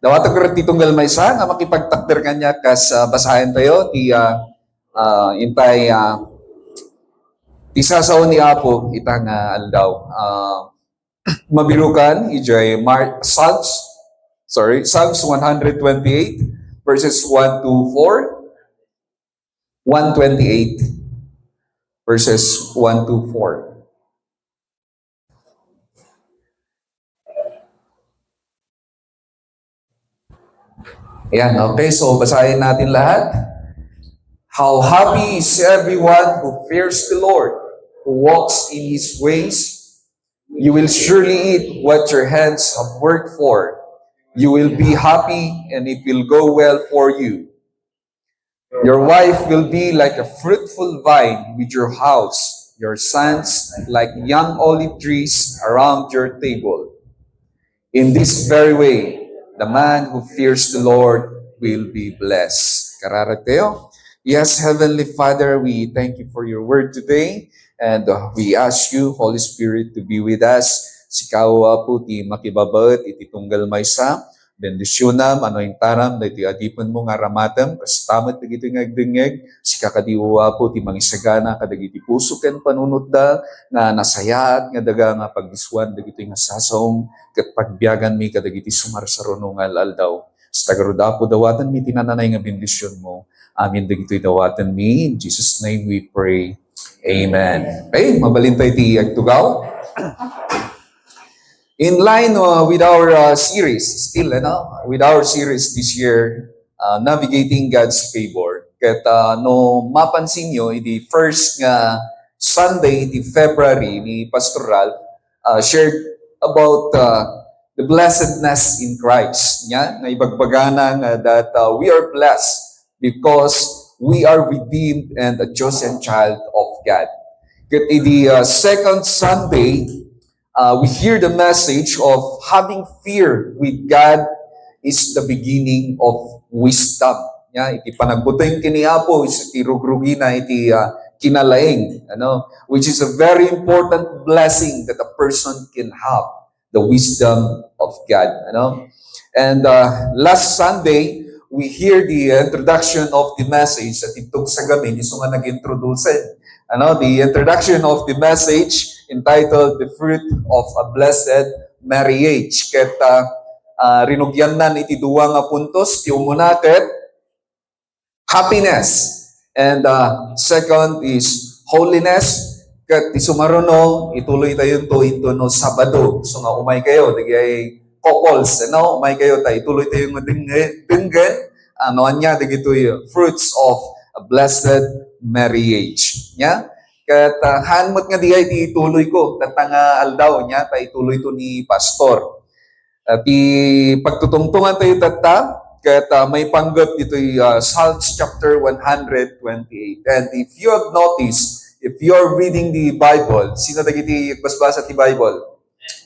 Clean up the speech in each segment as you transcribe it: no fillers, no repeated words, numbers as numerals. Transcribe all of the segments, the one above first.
Dawata ko rin titunggal may sa nga makipagtakder kanya kas basahin tayo ti intay isasaw ni Apo itang aldaw. Mabirukan ijay Psalms 128 verses 1 to 4, 128 verses 1 to 4. Ayan, okay. So, basahin natin lahat. How happy is everyone who fears the Lord, who walks in His ways. You will surely eat what your hands have worked for. You will be happy and it will go well for you. Your wife will be like a fruitful vine with your house, your sons like young olive trees around your table. In this very way, the man who fears the Lord will be blessed. Kararag tayo. Yes, Heavenly Father, we thank you for your word today. And we ask you, Holy Spirit, to be with us. Sikaw po ti makibabat, iti tunggal maysa. Bendisyonam, ano yung taram, na iti adipan mo nga ramatam, kastamat na ito nga agdengeg, sikakadiwa po ti mangisagana, kadagiti puso ken panunod da, nga nasayaat, nga daga nga pagdiswan, dagito nga sasong, kat pagbiagan mi, kadagiti sumarsaruno nga aldaw. Sa tagaruda po dawatan mi, tinananay nga bendisyon mo. Amin, dagito'y dawatan mi. In Jesus' name we pray. Amen. Okay, mabalintay ti agtugaw. In line with our series, with our series this year, Navigating God's Favor. Kat no mapansin nyo, iti first nga Sunday, iti February, ni Pastor Ralph, shared about the blessedness in Christ. Na ibagbagana nga that we are blessed because we are redeemed and a chosen child of God. Kat iti second Sunday, we hear the message of having fear with God is the beginning of wisdom. Iti panagbuteng kini Apo is iti rugrugi na iti kinalaing, which is a very important blessing that a person can have, the wisdom of God. And last Sunday, we hear the introduction of the message that itong sa gamin, iso nga nag-introduce. The introduction of the message entitled The Fruit of a Blessed Marriage. Ket rinugyan nan iti duwa nga puntos, ti umuna ket happiness. And second is holiness. Ket ti sumaruno, ituloy tayo ito no Sabado. So nga umay kayo, digay couples, umay kayo tayo, ituloy tayo nga dinggen. Ano anya, digito'y fruits of a blessed marriage. Kat hanmot nga diay ti ituloy ko, tatanga aldaw niya, ta ituloy to ni Pastor. Ti pagtutungtungan tayo tata, kat may panggat dito'y Psalms chapter 128. And if you have noticed, if you are reading the Bible, sino dagiti basbasa ti Bible?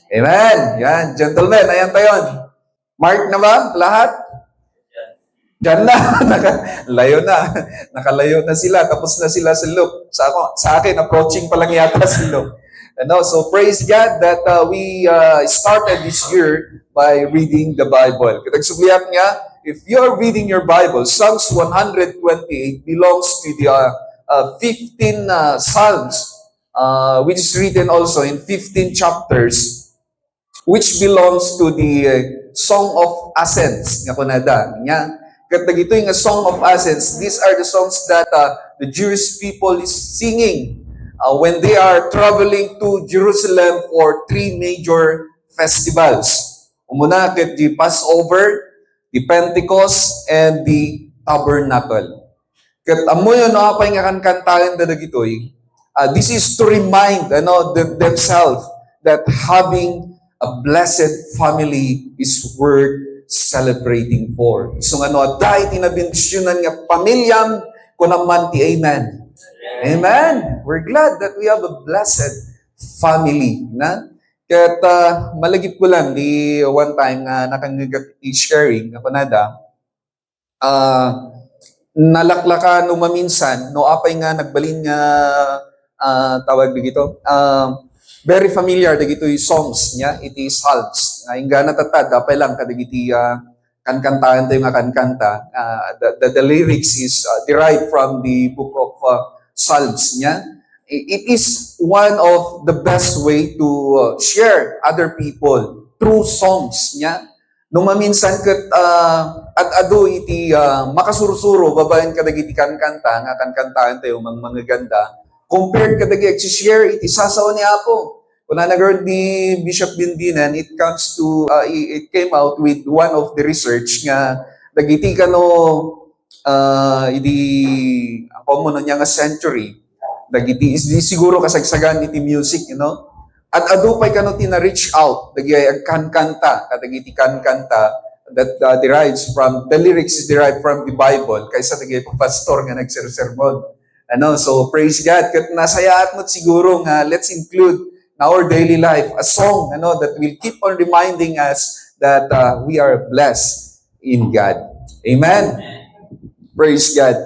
Amen! Yan, gentlemen, ayan tayo. Mark na ba lahat? Diyan na, nakalayo na sila, tapos na sila sa loop. Sa akin, approaching pa lang yata si loop. So praise God that we started this year by reading the Bible. Katagsubliat nga, if you are reading your Bible, Psalms 128 belongs to the 15 Psalms, which is written also in 15 chapters, which belongs to the Song of Ascents. Nga kunada, nga. Katag ito yung Song of Ascents, these are the songs that the Jewish people is singing when they are traveling to Jerusalem for 3 major festivals. Umuna ket the Passover, the Pentecost, and the Tabernacle. Ket amoy no apay nga kankantahan da dagitoy. This is to remind themselves that having a blessed family is worth celebrating for. So dahil tinabindisyonan nga pamilyam ko naman ti Amen. Amen. We're glad that we have a blessed family. Kat malagip ko lang, di one time nga nakang-sharing ako nada, nalaklakan no maminsan, no apay nga nagbalin nga tawag dito, very familiar dagito yung songs niya, iti Psalms. Nga natata, dapay lang kadagiti kankantahan tayo nga kankanta. The lyrics is derived from the book of Psalms niya. It is one of the best way to share other people through songs niya. Nung maminsan kat at ado iti makasurusuro babayan kadagiti kankanta nga kankantahan tayo mga ganda compared kadagi share iti sasaw ni Apo. Kung nanagarod ni Bishop Bindinan, it came out with one of the research nga dagiti kano iti ako mo niya nga century dagiti is di siguro kasagsagan iti music, you know. At adupay kano tina-reach out, dagiti kankanta, kadagiti kankanta that derives from, the lyrics is derived from the Bible, kaysa dagiti pastor nga nagsersermon. So praise God. Kat nasayaat mo't siguro nga, let's include in our daily life a song, that will keep on reminding us that we are blessed in God. Amen? Praise God.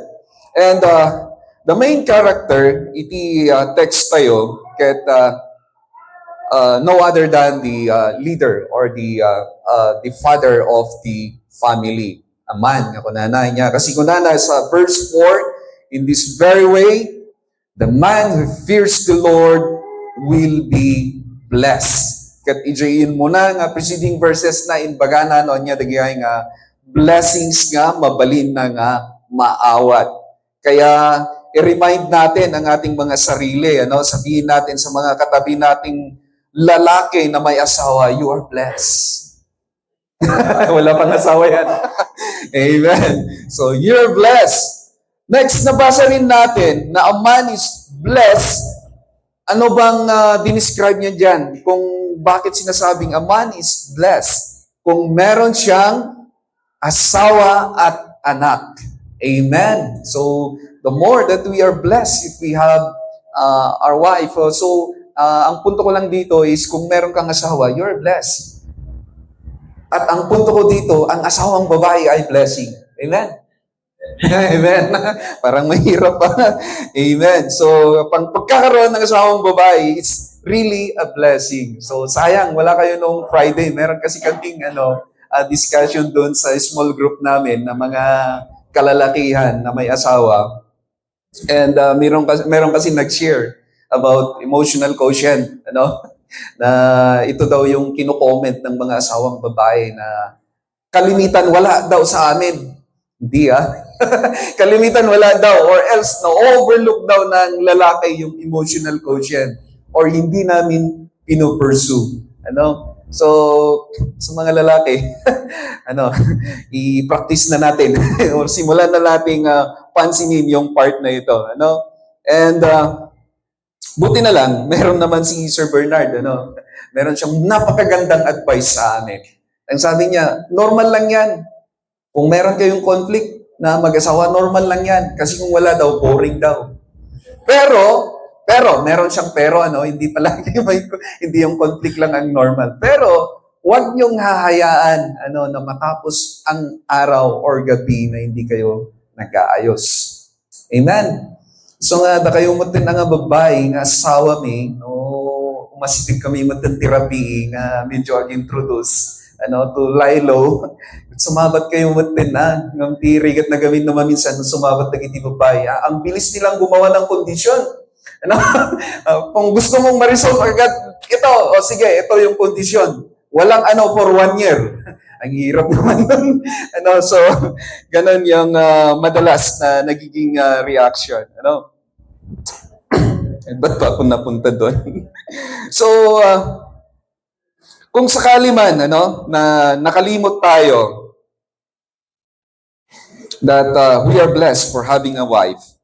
And the main character, iti text tayo, ket no other than the leader or the father of the family. A man, ako nanay niya. Kasi kung nanay sa verse 4, in this very way, the man who fears the Lord will be blessed. Kat ijayin mo na nga preceding verses na inbagana no niya dagay nga blessings nga mabalin na nga maawat. Kaya i-remind natin ang ating mga sarili, sabihin natin sa mga katabi nating lalaki na may asawa, you are blessed. Wala pang asawa yan. Amen. So, you're blessed. Next, nabasa rin natin na a man is blessed. Ano bang dinescribe niya dyan? Kung bakit sinasabing a man is blessed? Kung meron siyang asawa at anak. Amen. So, the more that we are blessed if we have our wife. Ang punto ko lang dito is kung meron kang asawa, you're blessed. At ang punto ko dito, ang asawang babae ay blessing. Amen? Amen? Parang mahirap pa. Amen. So, pagkakaroon ng asawang babae, it's really a blessing. So, sayang, wala kayo nung Friday. Meron kasi kaming discussion doon sa small group namin na mga kalalakihan na may asawa. And meron kasi nag-share about emotional quotient, na ito daw yung kino-comment ng mga asawang babae na kalimitan wala daw sa amin. Hindi kalimitan wala daw or else na-overlook daw ng lalaki yung emotional quotient or hindi namin pino-pursue. So, sa mga lalaki, i-practice na natin or simulan na nating pansinin yung part na ito. And buti na lang, meron naman si Sir Bernard, meron siyang napakagandang advice sa amin. Ang sabi niya, normal lang yan. Kung meron kayong conflict na mag-asawa, normal lang yan. Kasi kung wala daw, boring daw. Pero, meron siyang hindi palagi hindi yung conflict lang ang normal. Pero, huwag niyong hahayaan, na matapos ang araw or gabi na hindi kayo nag-aayos. Amen? So nga, da kayo mo din nga babae, nga asawa mi, umasitip kami mo din therapy, nga medyo ag-introduce, to lie low. Sumabat kayo mo din ng tirigat na gamit na maminsan, sumabat na iti babae. Ang bilis nilang gumawa ng kondisyon. Kung gusto mong ma-resolve agad, sige, ito yung kondisyon. Walang for 1 year. Ang hirap naman nun. So, ganun yung madalas na nagiging reaction. Ba't pa ako napunta doon? So, kung sakali man, na nakalimot tayo that we are blessed for having a wife,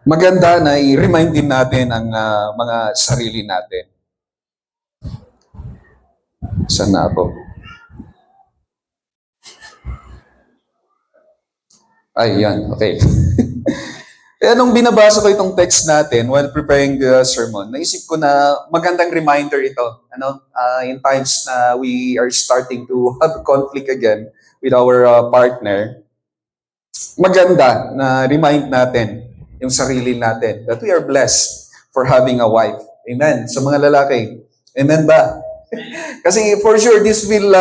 maganda na i-remind din natin ang mga sarili natin. Saan na ako? Ay, yan. Okay. Kaya nung binabasa ko itong text natin while preparing the sermon, naisip ko na magandang reminder ito. In times na we are starting to have conflict again with our partner, maganda na remind natin yung sarili natin that we are blessed for having a wife. Amen. Sa mga lalaki. Amen ba? Kasi for sure this will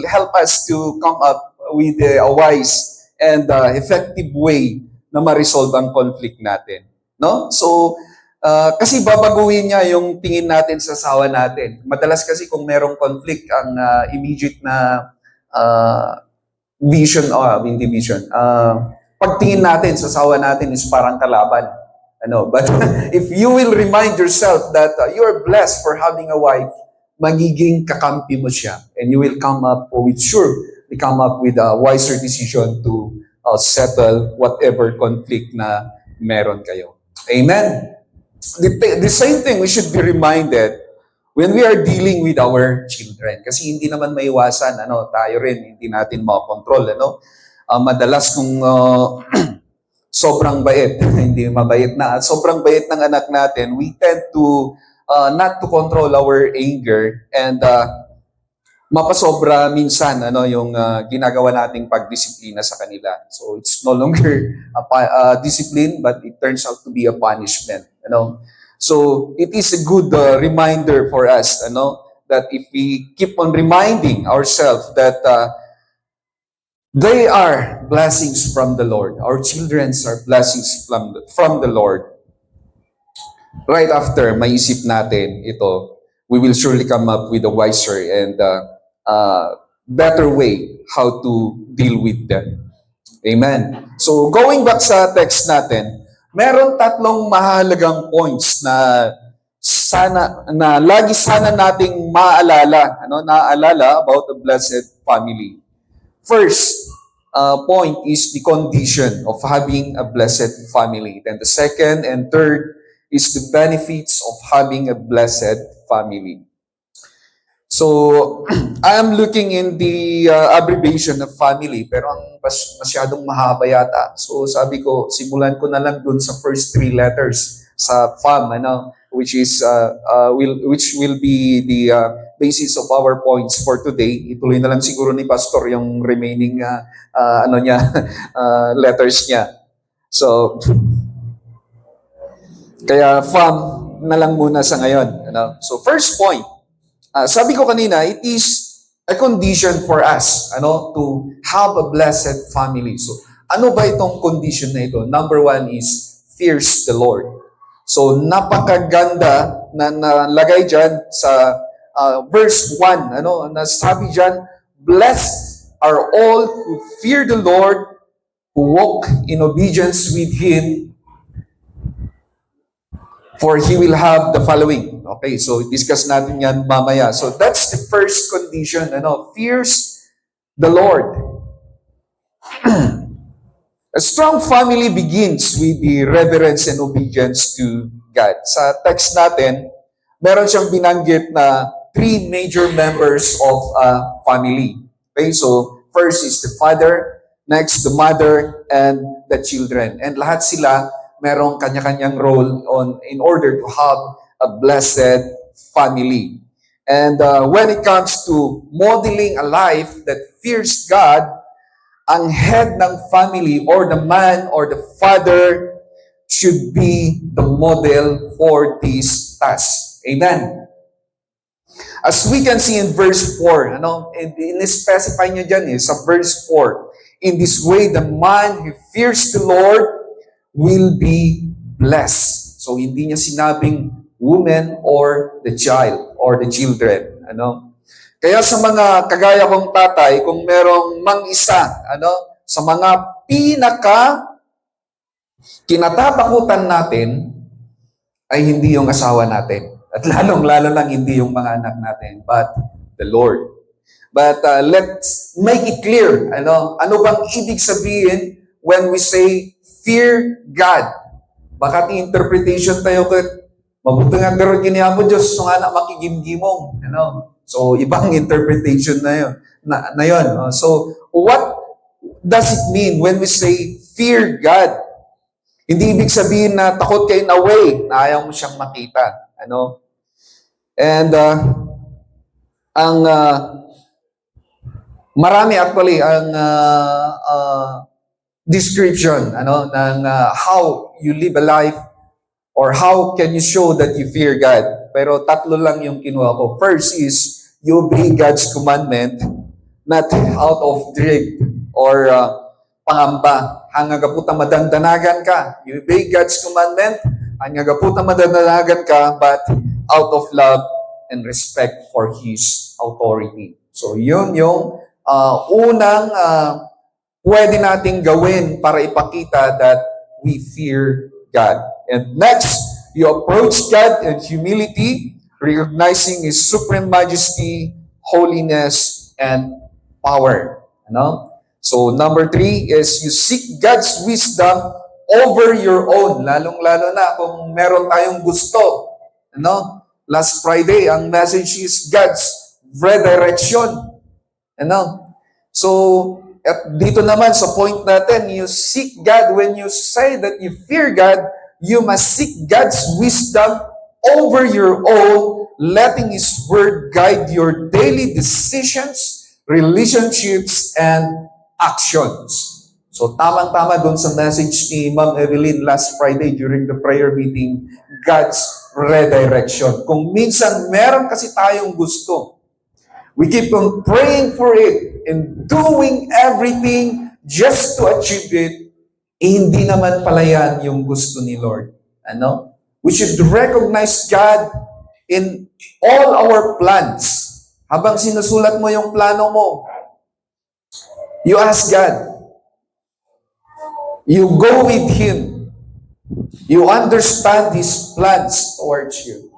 help us to come up with a wise and effective way na ma-resolve ang conflict natin, no? So kasi babaguhin niya yung tingin natin sa asawa natin. Madalas kasi kung merong conflict, ang immediate na hindi vision, pagtingin natin sa asawa natin is parang kalaban. But if you will remind yourself that you are blessed for having a wife, magiging kakampi mo siya, and you will come up with a wiser decision to settle whatever conflict na meron kayo. Amen. The same thing, we should be reminded when we are dealing with our children. Kasi hindi naman maiwasan, tayo rin, hindi natin makontrol, madalas kung sobrang bait, hindi mabait na, sobrang bait ng anak natin, we tend to not to control our anger and mapasobra minsan yung ginagawa nating pagdisiplina sa kanila. So it's no longer a discipline, but it turns out to be a punishment. So it is a good reminder for us, that if we keep on reminding ourselves that they are blessings from the Lord, our children are blessings from the Lord. Right after maisip natin ito, we will surely come up with a wiser and better way how to deal with them. Amen. So going back sa text natin, meron tatlong mahalagang points na lagi sana nating naaalala about the blessed family. First point is the condition of having a blessed family. Then the second and third is the benefits of having a blessed family. So, I am looking in the abbreviation of family, pero ang masyadong mahaba yata. So, sabi ko, simulan ko na lang dun sa first three letters sa FAM, which will be the basis of our points for today. Ituloy na lang siguro ni Pastor yung remaining letters niya. So, kaya FAM na lang muna sa ngayon. So first point, sabi ko kanina, it is a condition for us to have a blessed family. So ano ba itong condition na ito? Number one is fears the Lord. So napakaganda na nalagay dyan sa verse 1. Nasabi dyan, blessed are all who fear the Lord, who walk in obedience with Him, for He will have the following. Okay, so discuss natin yan mamaya. So that's the first condition, fears the Lord. A strong family begins with the reverence and obedience to God. Sa text natin, meron siyang binanggit na three major members of a family. Okay, so first is the father, next the mother, and the children. And lahat sila merong kanya-kanyang role in order to have a blessed family. And when it comes to modeling a life that fears God, ang head ng family or the man or the father should be the model for this task. Amen. As we can see in verse 4, in-specify niya dyan sa verse 4, in this way, the man who fears the Lord will be blessed. So, hindi niya sinabing woman or the child or the children. Kaya sa mga kagaya kong tatay, kung merong mang-isa, sa mga kinatatakutan natin, ay hindi yung asawa natin. At lalong-lalo lang hindi yung mga anak natin, but the Lord. But let's make it clear. Ano bang ibig sabihin when we say fear God? Baka interpretation tayo mabuti nga karon kini Apo Diyos so nga na makigimgimong. So ibang interpretation na yun. Na yun. So what does it mean when we say fear God? Hindi ibig sabihin na takot kayo na way, na ayaw mo siyang makita. And marami actually ang description ng how you live a life or how can you show that you fear God. pero tatlo lang yung kinuha ko. First is, you obey God's commandment, not out of dread or pangamba. Hangagaputa madandanagan ka. You obey God's commandment, hangagaputa madandanagan ka, but out of love and respect for His authority. So yun yung unang pwede nating gawin para ipakita that we fear God. And next, you approach God in humility, recognizing His supreme majesty, holiness, and power. Ano? So, number 3 is you seek God's wisdom over your own. Lalong-lalo na kung meron tayong gusto. Ano? Last Friday, ang message is God's redirection. Ano? So, at dito naman sa point natin, you seek God. When you say that you fear God, you must seek God's wisdom over your own, letting His Word guide your daily decisions, relationships, and actions. So, tamang-tama doon sa message ni Ma'am Evelyn last Friday during the prayer meeting, God's redirection. Kung minsan meron kasi tayong gusto, we keep on praying for it and doing everything just to achieve it, hindi naman pala yan yung gusto ni Lord. Ano? We should recognize God in all our plans. Habang sinusulat mo yung plano mo, you ask God. You go with Him. You understand His plans towards you.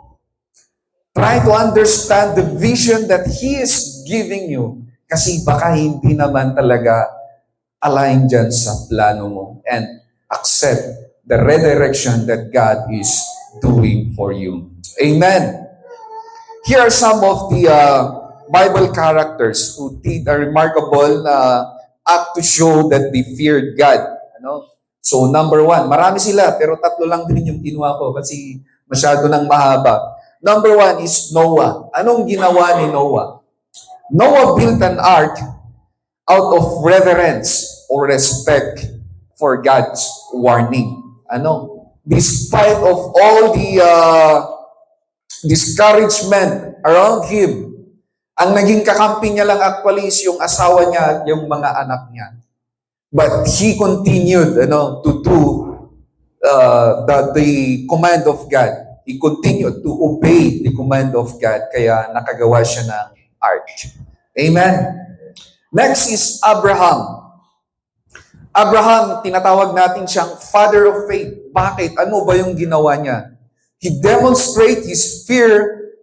Try to understand the vision that He is giving you. Kasi baka hindi naman talaga align dyan sa plano mo. And accept the redirection that God is doing for you. Amen. Here are some of the Bible characters who did a remarkable act to show that they feared God. Ano? So, number 1, marami sila, pero tatlo lang din yung kinuha ko kasi masyado nang mahaba. Number 1 is Noah. Anong ginawa ni Noah? Noah built an ark out of reverence or respect for God's warning. Ano? Despite of all the discouragement around him, ang naging kakampi niya lang actually is yung asawa niya at yung mga anak niya. But he continued to do the command of God. He continued to obey the command of God, kaya nakagawa siya ng ark. Amen? Next is Abraham. Abraham, tinatawag natin siyang father of faith. Bakit? Ano ba yung ginawa niya? He demonstrated his fear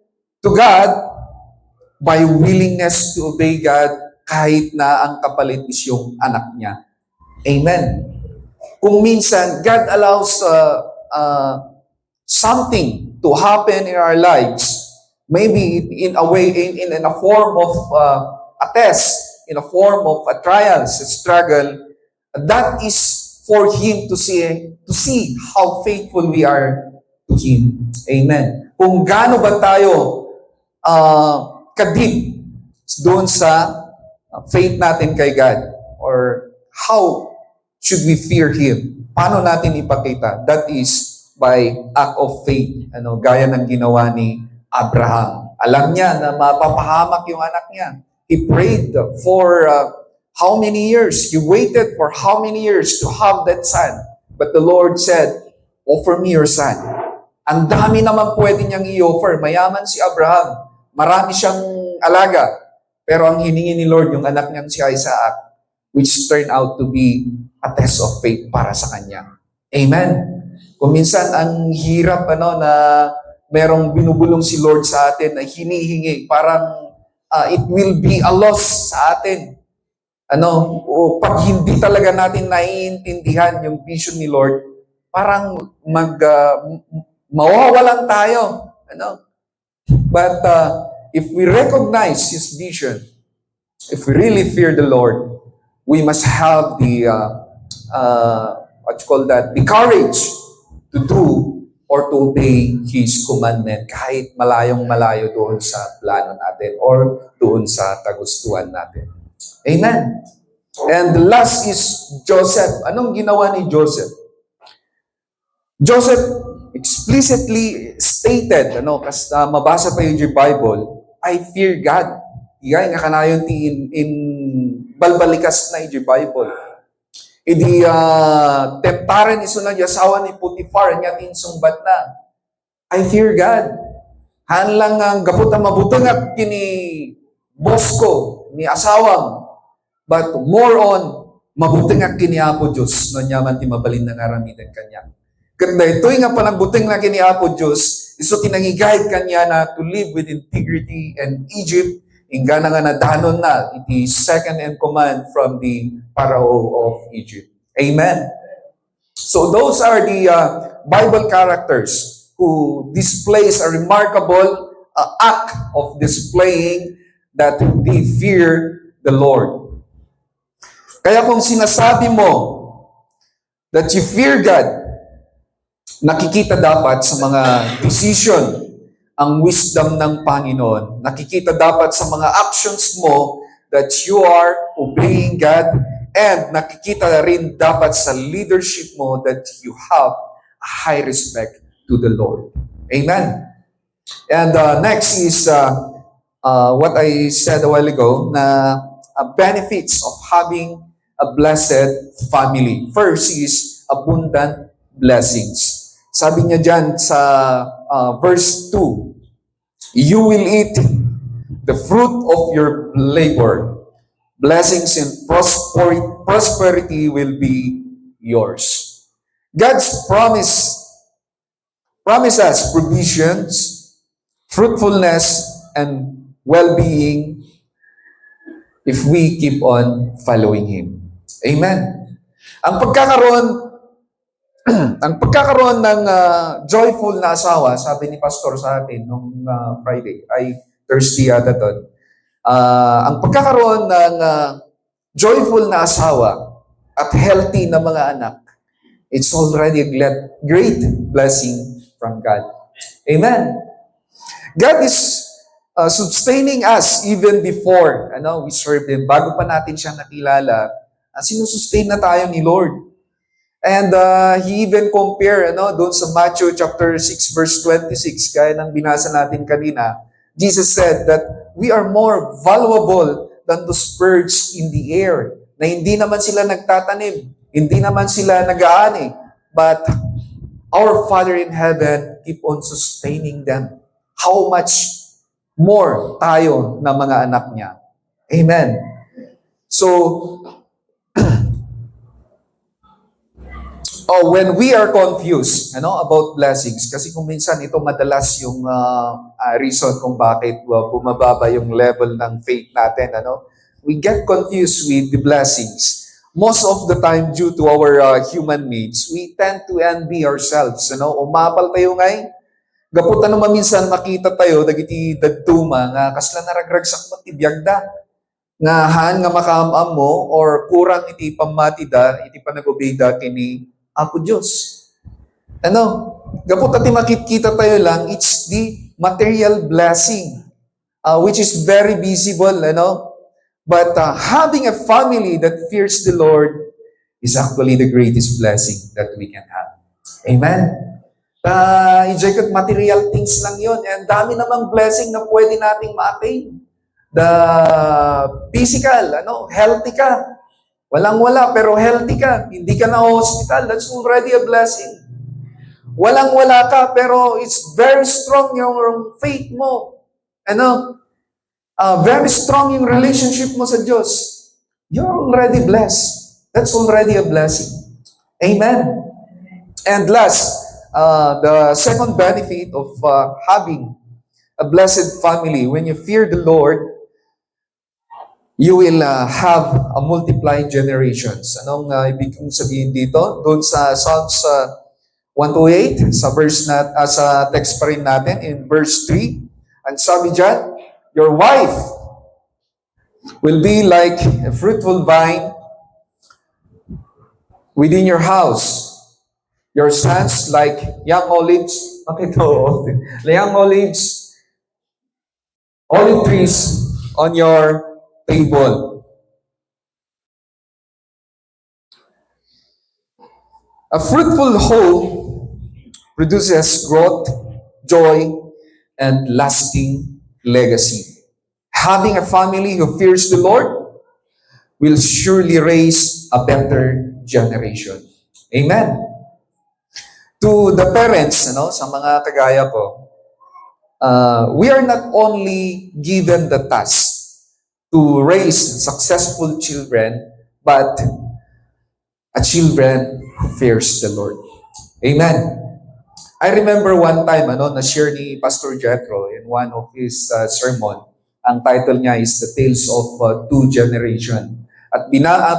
to God by willingness to obey God kahit na ang kapalit is yung anak niya. Amen. Kung minsan, God allows something to happen in our lives, maybe in a way, in a form of a test, in a form of a trials, a struggle, that is for Him to see how faithful we are to Him. Amen. Kung gaano ba tayo kadip doon sa faith natin kay God, or how should we fear Him? Paano natin ipakita? That is by act of faith. Gaya ng ginawa ni Abraham. Alam niya na mapapahamak yung anak niya. He prayed for how many years? He waited for how many years to have that son? But the Lord said, offer me your son. Ang dami naman pwede niyang i-offer. Mayaman si Abraham. Marami siyang alaga. Pero ang hiningi ni Lord, yung anak niyang si Isaac, which turned out to be a test of faith para sa kanya. Amen. Kung minsan ang hirap na merong binubulong si Lord sa atin na hinihingi, parang it will be a loss sa atin. Pag hindi talaga natin naiintindihan yung vision ni Lord, parang mawawalan tayo. But if we recognize His vision, if we really fear the Lord, we must have the the courage to do or to obey His commandment kahit malayong-malayo doon sa plano natin or doon sa kagustuhan natin. Amen. And the last is Joseph. Anong ginawa ni Joseph? Joseph explicitly stated, mabasa tayo yung Bible, I fear God. Igay nga kanayon ti in balbalikas na yung Bible. Idi teptaren iso na yasawa ni Potiphar nya tinsungbat na. I fear God. Hanlang ang gapot ang mabutangak kini boss ko, ni asawang. But more on, mabutangak kini Apo Diyos, no nyaman ti mabalin na ngaramitan kanya. Kanda ito'y nga panagbuting na kini Apo Diyos, iso tinangigahid kanya na to live with integrity and Egypt, ingga na nga nadanon na, iti second in command from the Pharaoh of Egypt. Amen. So those are the Bible characters who displays a remarkable act of displaying that they fear the Lord. Kaya kung sinasabi mo that you fear God, nakikita dapat sa mga decision ang wisdom ng Panginoon. Nakikita dapat sa mga actions mo that you are obeying God, and nakikita rin dapat sa leadership mo that you have a high respect to the Lord. Amen. And next is what I said a while ago, na benefits of having a blessed family. First is abundant blessings. Sabi niya dyan sa verse 2, you will eat the fruit of your labor. Blessings and prosperity will be yours. God's promises provisions, fruitfulness, and well-being if we keep on following Him. Amen. Ang pagkakaroon ng joyful na asawa, sabi ni Pastor sa atin nung Friday, ay Thursday yata doon. Ang pagkakaroon ng joyful na asawa at healthy na mga anak, it's already a great blessing from God. Amen. God is sustaining us even before we serve Him. Bago pa natin siya nakilala, sinusustain na tayo ni Lord. And He even compare doon sa Matthew chapter 6 verse 26, gaya ng binasa natin kanina, Jesus said that we are more valuable than those birds in the air, na hindi naman sila nagtatanim, hindi naman sila nag-aani, but our Father in heaven keep on sustaining them. How much more tayo na mga anak niya? Amen. So, when we are confused about blessings, kasi kung minsan ito madalas yung reason kung bakit bumababa yung level ng faith natin, we get confused with the blessings. Most of the time, due to our human needs, we tend to envy ourselves. Umapal tayo ngay, gaputan naman minsan makita tayo, dagiti dagtuma, nga kasla naragragsak mo tibiyagda, nga haan nga makaamam mo, or kurang iti pamatida, iti panagobeda kini Apo Diyos. Gapot ati makikita tayo lang, it's the material blessing, which is very visible, But having a family that fears the Lord is actually the greatest blessing that we can have. Amen? Enjoy ko material things lang yon, and dami namang blessing na pwede nating ma-attain. The physical, healthy ka. Walang-wala, pero healthy ka. Hindi ka na hospital. That's already a blessing. Walang-wala ka, pero it's very strong yung faith mo. Very strong yung relationship mo sa Diyos. You're already blessed. That's already a blessing. Amen. And last, the second benefit of having a blessed family, when you fear the Lord, you will have a multiplying generations. Anong ibig kong sabihin dito? Doon sa Psalms 128, sa verse sa text pa rin natin, in verse 3, ang sabi dyan, your wife will be like a fruitful vine within your house. Your sons like young olives. Okay, young olive trees on your table. A fruitful home produces growth, joy, and lasting legacy. Having a family who fears the Lord will surely raise a better generation. Amen. To the parents, sa mga kagaya ko, we are not only given the task to raise successful children, but a children who fears the Lord. Amen. I remember one time, na-share ni Pastor Jethro in one of his sermon. Ang title niya is The Tales of Two Generation. At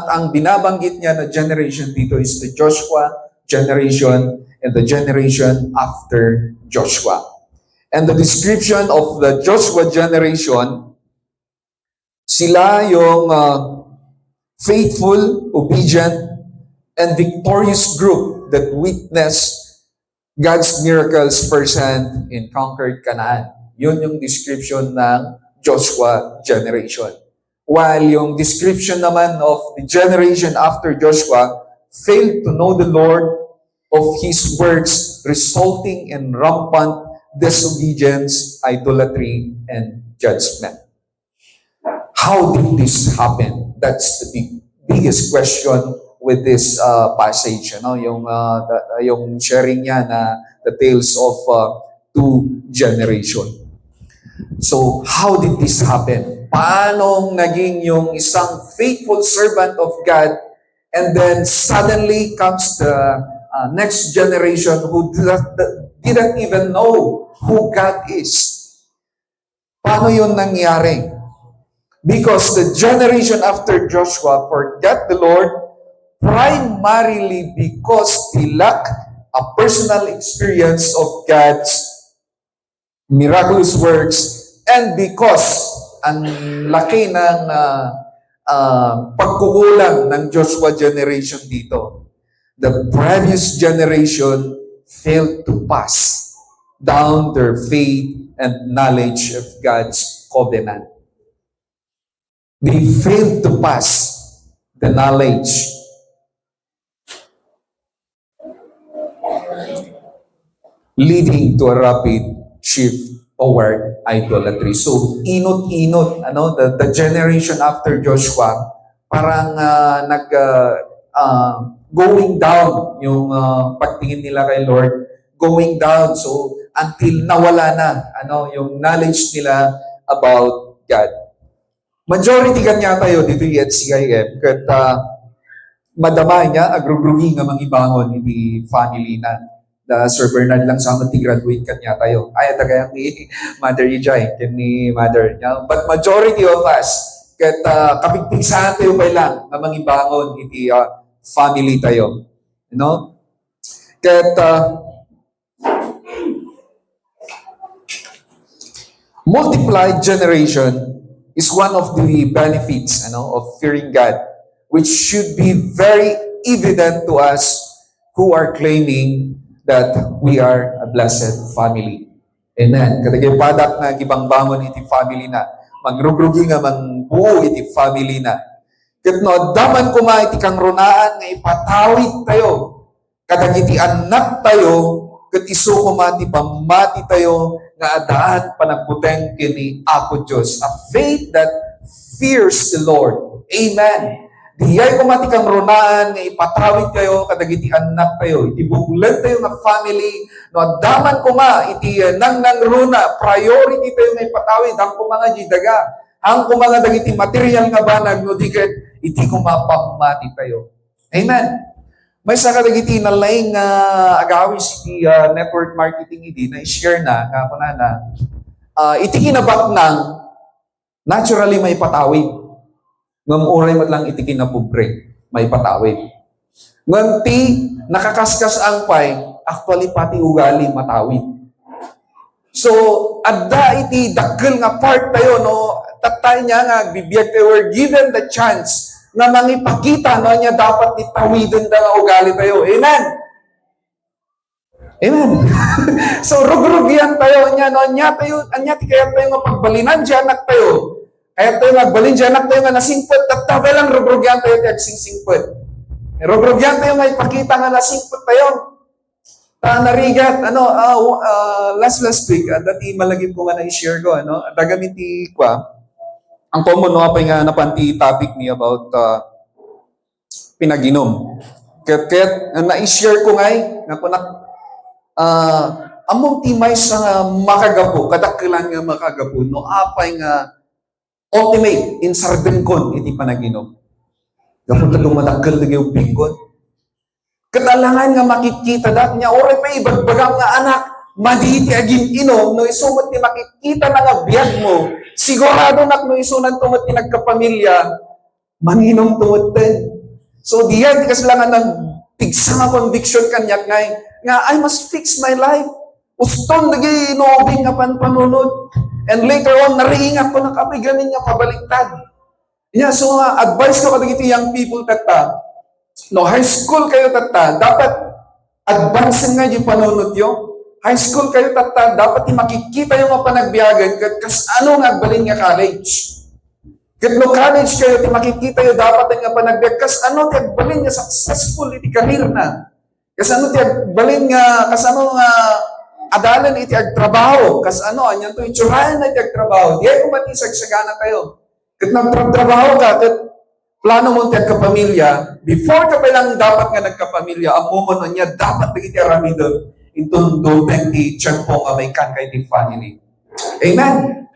ang binabanggit niya na generation dito is the Joshua generation and the generation after Joshua. And the description of the Joshua generation, sila yung faithful, obedient, and victorious group that witnessed God's miracles firsthand in conquered Canaan. Yun yung description ng Joshua generation. While yung description naman of the generation after Joshua failed to know the Lord of His words, resulting in rampant disobedience, idolatry, and judgment. How did this happen? That's the biggest question with this passage, yung sharing niya na the tales of two generation. So, how did this happen? Paano naging yung isang faithful servant of God and then suddenly comes the next generation who didn't even know who God is? Paano yun nangyari? Because the generation after Joshua forgot the Lord primarily because they lack a personal experience of God's miraculous works and because ang laki ng pagkukulang ng Joshua generation dito. The previous generation failed to pass down their faith and knowledge of God's covenant. They failed to pass the knowledge leading to a rapid shift toward idolatry. So, inot-inot, the generation after Joshua, parang going down yung pagtingin nila kay Lord, going down. So, until nawala na, yung knowledge nila about God. Majority kanya tayo dito at CIM, kat madamay niya, agrugrugi nga mangibangon, hindi family na. Sir Bernard lang sa graduate kanya tayo. Ay, tagayang ni Mother Ijay, ni Mother niya. But majority of us, kat kapigpigsahan tayo pa lang na mangibangon, hindi family tayo. Kat multiplied generation is one of the benefits of fearing God, which should be very evident to us who are claiming that we are a blessed family. Amen. Katagay padak na gibangbangon iti family na. Mangrugrugi nga mangbuo iti family na. Kat no, daman ko iti kang runaan nga ipatawid tayo. Katag iti anak tayo, kat iso ko mati pamati tayo nga adaan panagbuteng kini Apo Diyos. A faith that fears the Lord. Amen. Diyay ko mati kang runaan nga ipatawid kayo kadag iti anak tayo. Iti bugulan tayo nga family. No, daman ko iti nang runa. Priority tayo nga ipatawid. Ang kumanga jidaga. Ang kumanga dagiti material nga banag. No, diket iti kumapamati tayo. Amen. May sa kadagiti na laing agawis iti network marketing iti na i-share na nga na iti kinabak nang naturally may patawid. Ngam uray mat lang iti kinapobre, may patawid. Ngam ti nakakaskas ang pay, actually pati ugali matawid. So, adda iti dakkel nga part tayo, tatay niya nga, bibiyag tayo, we're given the chance na mangipakita niya dapat itawidin da nga ugali tayo. Amen! Amen! So, rugrugyan tayo niya, anya ti kaya tayo nga pagbalinan siya anak tayo. Kaya tayo magbalin siya anak tayo nga nasingpot, tatabay lang rugrugyan tayo kaya singsingpot. Rugrugyan tayo nga ipakita nga nasingpot tayo. Narigat, last week, dati malagim ko nga na-share ko, dagamit ti kwa, ang common no, pa nga napanti topic ni about pinaginom. Kaya na-share ko nga kunak, among timay sa makagapo, kadakilan nga makagapo, no, apay nga ultimate in sardengkon, iti panaginom. Kapag dumadakal na yung bingkon, kadalangan nga makikita dat niya, oray pa ibagbagang nga anak, maditi aging inom, no isumot ni makikita na nga biyag mo, sigurado nak no isunan tumot ni nagkapamilya, manginom tumot din. So diyan, kasi lang ng tigsa nga conviction kanyak nga I must fix my life. Uston, naging inobing nga panunod. And later on, nariingat ko na kami, ganin nga pabaliktad. Yeah, so advice ko kadagiti young people tata, no, high school kayo tata, dapat advance nga yung panunod yung. High school kayo tata, dapat makikita yung mga panagbiyagan kas ano nga balin nga college. Kat no college kayo, makikita yung dapat nga panagbiyagan, kas ano nga balin nga successful iti career na. Kas ano nga balin nga, kas ano nga adalan iti agtrabaho, kas ano, anyan to itsurahan na iti agtrabaho. Di ay kumatisag sagana kayo. Kat nagtrabaho ka, kat plano mo tiyag kapamilya, before ka pa lang dapat nga nagkapamilya, ang moment niya, dapat nagiti aramidon, itong doteng ti tiyan po nga may kan kay ti family. Amen?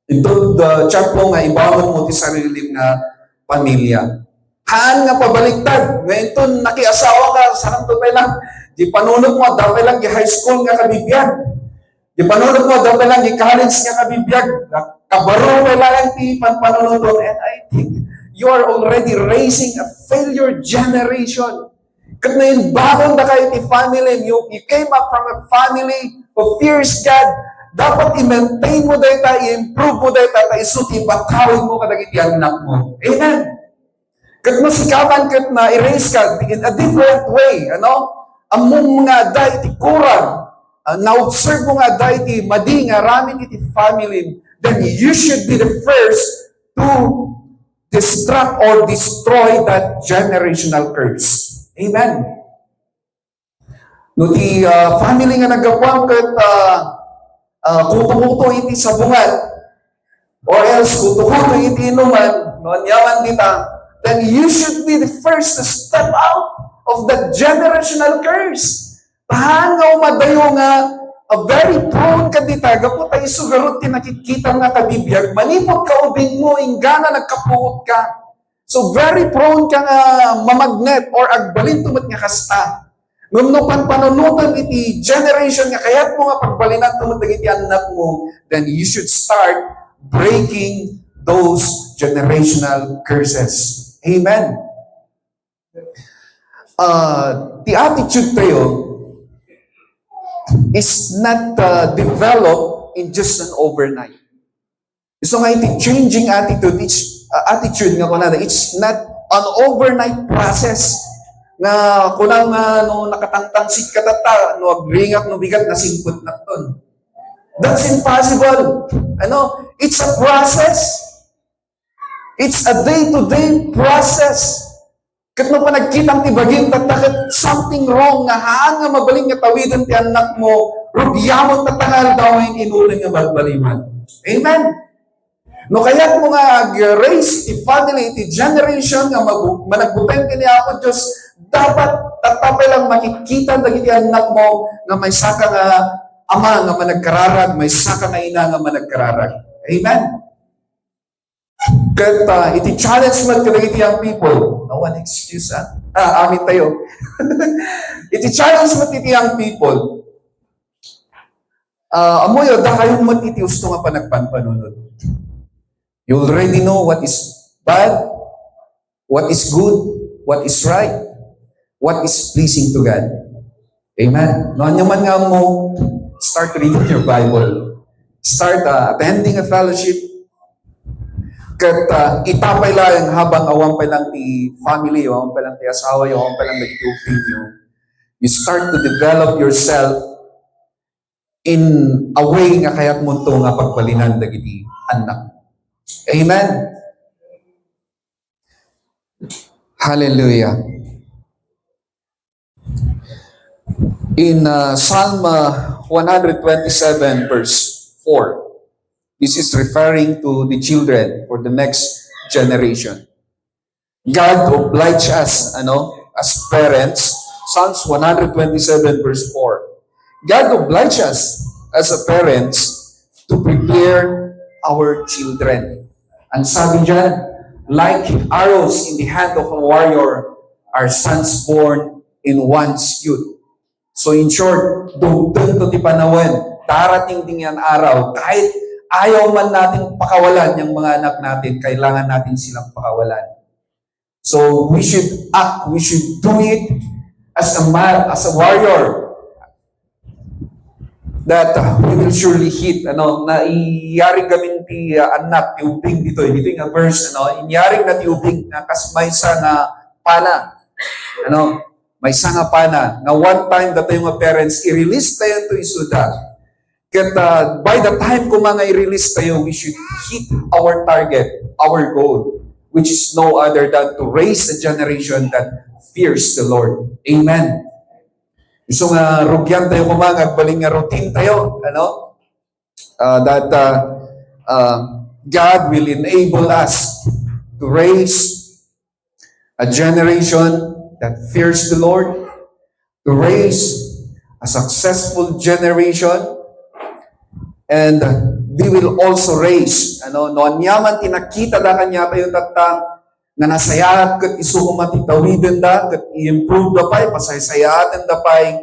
Itong tiyan po nga, ibangon mo ti sarili nga pamilya. Haan nga pabaliktad, ngayon to nakiasawa ka, saan to pa lang, di panunod mo, dapat lang di high school nga kabibiyag. Di panunod mo, dapat lang di college nga kabibiyag. Kabaro pa lang ti panunod mo, and I think, you are already raising a failure generation. Kaya na yung bakon na kayo ti family, you came up from a family who fears God, dapat i-maintain mo dahil i-improve mo dahil isuti, patawin mo kadagiti anak mo. Amen? Kaya masikapan kat na i-raise ka in a different way, among mga dahil ti kurang, na-observe mo nga dahil ti madi nga ramin iti family, then you should be the first to destruct or destroy that generational curse. Amen. No, ti family nga nagapang kat kuto-kuto iti sabungan or else kuto-kuto iti inuman, no, anyaman kita, then you should be the first to step out of that generational curse. Tahan nga umadayo nga very prone ka dita, gapo tayo sugarot ti nakikita nga kabibiyag, manipot ka ubing mo, ingana nagkapuot ka. So very prone ka nga mamagnet or agbalin tumot nga kasta. Ngam no panunutan iti generation nga kayat mo nga pagbalinan tumot iti anak mo, then you should start breaking those generational curses. Amen. The attitude tayo is not developed in just an overnight. So nga iti changing attitude, attitude nga kunada, it's not an overnight process nga kunang no nakatangtangsit katata, no agringak no bigat na simpot na ton. That's impossible. It's a process. It's a day-to-day process. Kat mo pa nagkitang tibagin, tatakit something wrong, nga haan nga mabaling nga tawidan ti anak mo, rugyamon tatangal daw yung inuling nga balbaliman. Amen? No, kaya't mo nga raise ti family, ti generation nga managbuteng kini ako Diyos, dapat tatapay lang makikita dagiti anak mo nga may saka nga ama nga managkararag, may saka nga ina nga managkararag. Amen? Kat iti challenge man kadagiti young people. No one excuse, amin tayo. Iti challenge man iti young people. Amoyo, dahil mo iti usto nga panagpanpanunod. You already know what is bad, what is good, what is right, what is pleasing to God. Amen. No, man nga mo, start reading your Bible. Start attending a fellowship. Kat itapay lang habang awang pa lang ti family, awang pa lang ti asawa, awang pa lang nag-tubing nyo. You start to develop yourself in a way nga kayat mo ito nga pagbalinan dagiti anak. Amen? Hallelujah. In Psalm 127 verse 4, this is referring to the children for the next generation. God oblige us, as parents. Psalms 127 verse 4. God oblige us as a parents to prepare our children. And sabi dyan, like arrows in the hand of a warrior, are sons born in one's youth. So in short, dugtong to ti panahon, darating din yan araw, kahit ayaw man natin pakawalan yung mga anak natin, kailangan natin silang pakawalan. So we should act, we should do it as a man, as a warrior, that we will surely hit. Naiyari kami ti anak, ti ubing dito yung verse, inyaring na ti ubing na kasmaysa na pana. May sanga pana, na one time that yung parents, i-release tayo to isuda. Kaya by the time kung mga i-release tayo, we should hit our target, our goal, which is no other than to raise a generation that fears the Lord. Amen. So nga, rugyan tayo kumanga, baling nga routine tayo, that God will enable us to raise a generation that fears the Lord, to raise a successful generation, and we will also raise, no anyaman tinakita da kanya tayo tatang, nga nasayat kat isuhumat itawiden da, kat i-improve da pa'y, pasaysayatan da pa'y,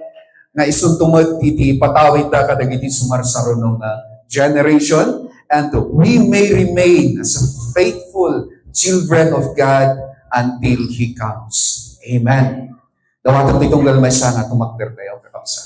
nga isuntumot iti patawid da kadagiti sumarsaro ng generation, and we may remain as a faithful children of God until He comes. Amen. Dawatan itong galmay sana, tumakder tayo kakapsa.